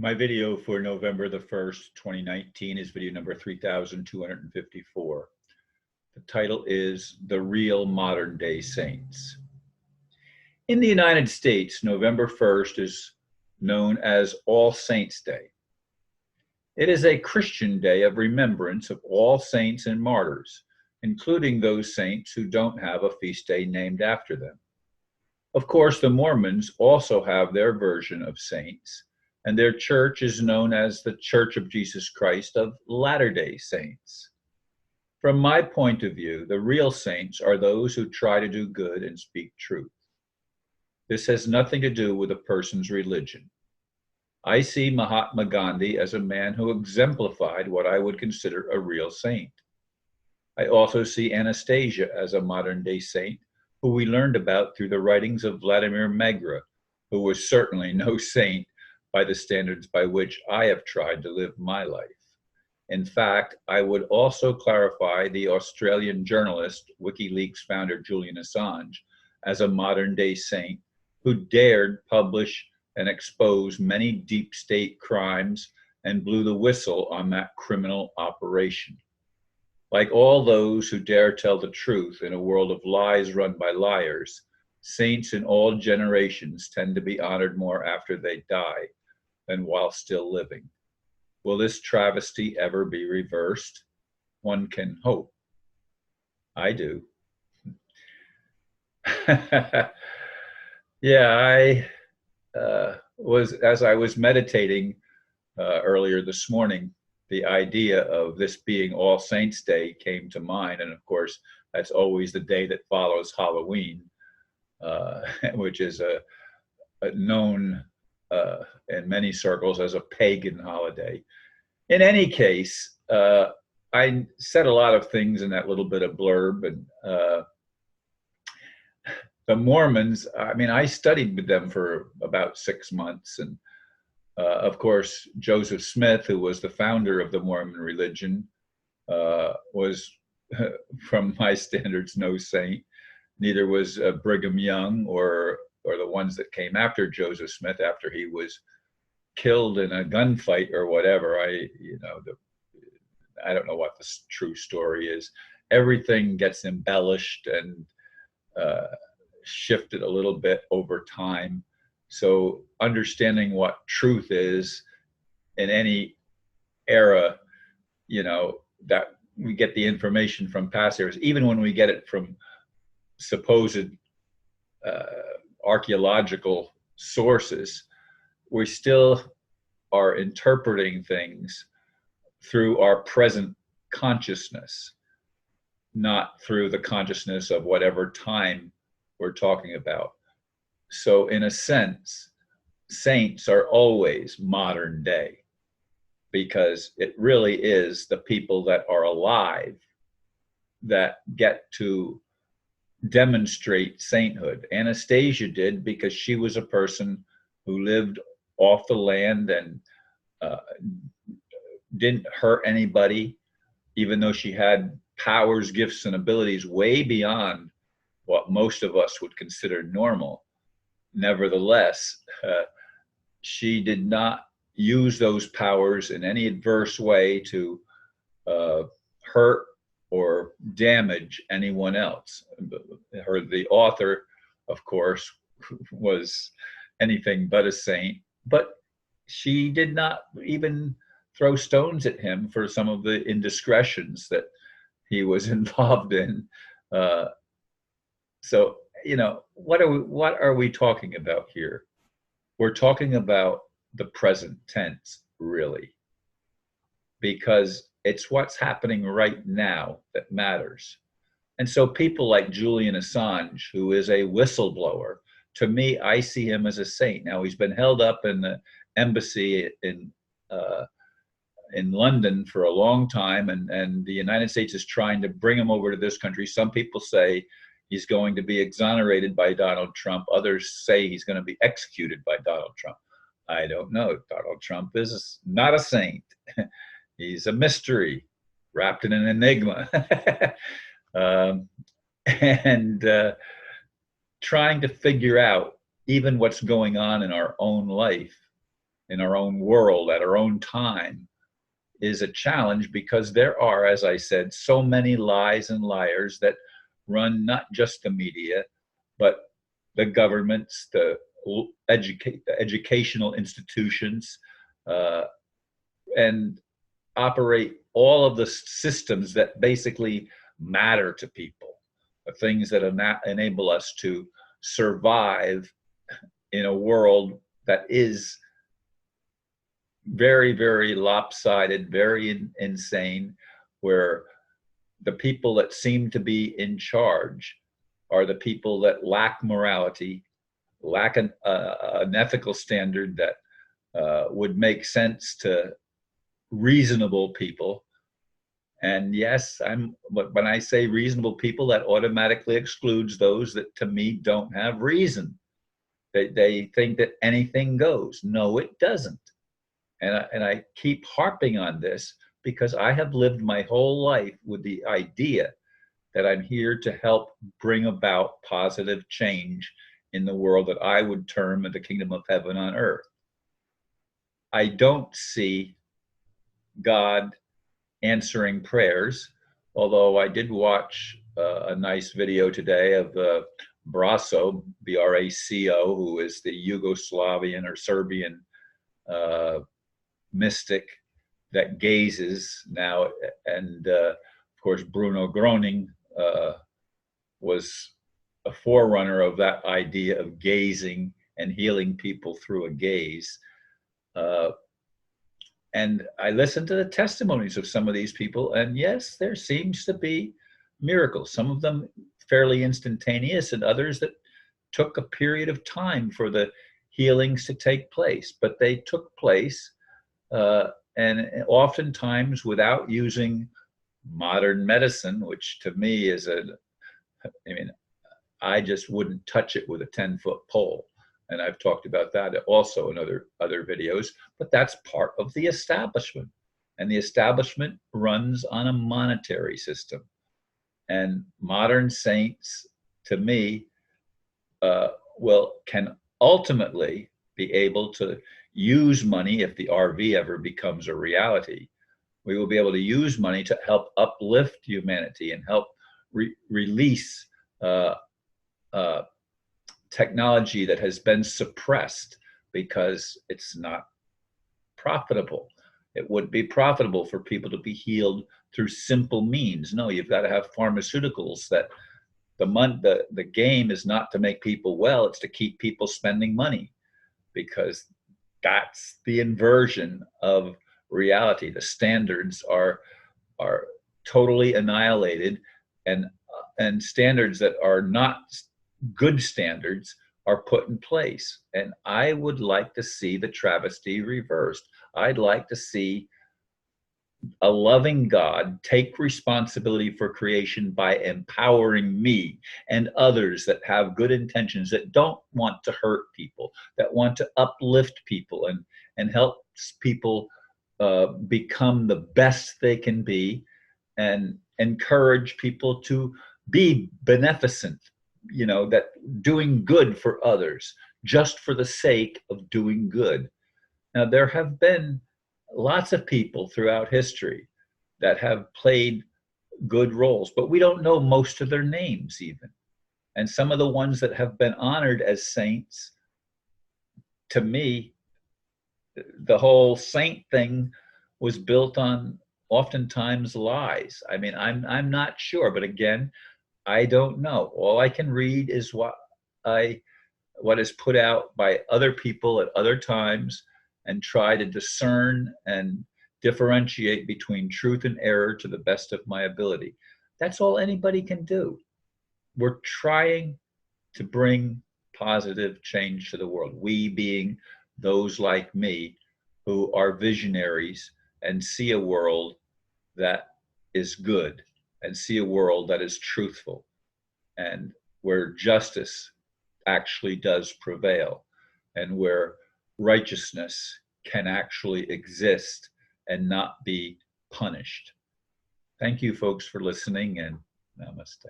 My video for November the 1st, 2019 is video number 3254. The title is The Real Modern Day Saints. In the United States, November 1st is known as All Saints' Day. It is a Christian day of remembrance of all saints and martyrs, including those saints who don't have a feast day named after them. Of course, the Mormons also have their version of saints, and their church is known as the Church of Jesus Christ of Latter-day Saints. From my point of view, the real saints are those who try to do good and speak truth. This has nothing to do with a person's religion. I see Mahatma Gandhi as a man who exemplified what I would consider a real saint. I also see Anastasia as a modern-day saint who we learned about through the writings of Vladimir Megre, who was certainly no saint by the standards by which I have tried to live my life. In fact, I would also clarify the Australian journalist, Wikileaks founder Julian Assange, as a modern-day saint who dared publish and expose many deep state crimes and blew the whistle on that criminal operation. Like all those who dare tell the truth in a world of lies run by liars, saints in all generations tend to be honored more after they die than while still living. Will this travesty ever be reversed? One can hope. I do. Yeah, as I was meditating earlier this morning, the idea of this being All Saints' Day came to mind. And of course, that's always the day that follows Halloween, which is a known in many circles as a pagan holiday. In any case, I said a lot of things in that little bit of blurb. And the Mormons, I mean, I studied with them for about 6 months. And of course, Joseph Smith, who was the founder of the Mormon religion, was, from my standards, no saint. Neither was Brigham Young or the ones that came after Joseph Smith after he was killed in a gunfight or whatever. I don't know what the true story is. Everything gets embellished and shifted a little bit over time. So understanding what truth is in any era, that we get the information from past eras, even when we get it from supposed archaeological sources, we still are interpreting things through our present consciousness, not through the consciousness of whatever time we're talking about. So in a sense, saints are always modern day, because it really is the people that are alive that get to demonstrate sainthood. Anastasia did, because she was a person who lived off the land and didn't hurt anybody, even though she had powers, gifts, and abilities way beyond what most of us would consider normal. Nevertheless, she did not use those powers in any adverse way to hurt or damage anyone else. The author, of course, was anything but a saint, but she did not even throw stones at him for some of the indiscretions that he was involved in. So, what are we talking about here? We're talking about the present tense, really, because it's what's happening right now that matters. And so people like Julian Assange, who is a whistleblower, to me, I see him as a saint. Now, he's been held up in the embassy in London for a long time, and the United States is trying to bring him over to this country. Some people say he's going to be exonerated by Donald Trump. Others say he's going to be executed by Donald Trump. I don't know. Donald Trump is not a saint. He's a mystery wrapped in an enigma. And trying to figure out even what's going on in our own life in our own world at our own time is a challenge, because there are, as I said, so many lies and liars that run not just the media, but the governments, the educational institutions, and operate all of the systems that basically matter to people, the things that enable us to survive in a world that is very, very lopsided, very insane, where the people that seem to be in charge are the people that lack morality, lack an ethical standard that would make sense to reasonable people. And yes, but when I say reasonable people, that automatically excludes those that, to me, don't have reason. They think that anything goes. No, it doesn't. And I keep harping on this because I have lived my whole life with the idea that I'm here to help bring about positive change in the world that I would term the kingdom of heaven on earth. I don't see God answering prayers, although I did watch a nice video today of Braco, B-R-A-C-O, who is the Yugoslavian or Serbian mystic that gazes now. And of course, Bruno Groening was a forerunner of that idea of gazing and healing people through a gaze. And I listened to the testimonies of some of these people, and yes, there seems to be miracles, some of them fairly instantaneous, and others that took a period of time for the healings to take place. But they took place, and oftentimes without using modern medicine, which to me is I just wouldn't touch it with a 10-foot pole. And I've talked about that also in other videos, but that's part of the establishment. And the establishment runs on a monetary system. And modern saints, to me, can ultimately be able to use money if the RV ever becomes a reality. We will be able to use money to help uplift humanity and help release technology that has been suppressed because it's not profitable. It wouldn't be profitable for people to be healed through simple means. No, you've got to have pharmaceuticals that the game is not to make people well, it's to keep people spending money, because that's the inversion of reality. The standards are totally annihilated, and standards that are not good standards are put in place. And I would like to see the travesty reversed. I'd like to see a loving God take responsibility for creation by empowering me and others that have good intentions, that don't want to hurt people, that want to uplift people and help people become the best they can be, and encourage people to be beneficent, that doing good for others just for the sake of doing good. Now, there have been lots of people throughout history that have played good roles, but we don't know most of their names even. And some of the ones that have been honored as saints, to me, the whole saint thing was built on oftentimes lies. I mean, I'm not sure, but again, I don't know. All I can read is what is put out by other people at other times, and try to discern and differentiate between truth and error to the best of my ability. That's all anybody can do. We're trying to bring positive change to the world. We being those like me who are visionaries and see a world that is good, and see a world that is truthful, and where justice actually does prevail, and where righteousness can actually exist and not be punished. Thank you, folks, for listening, and namaste.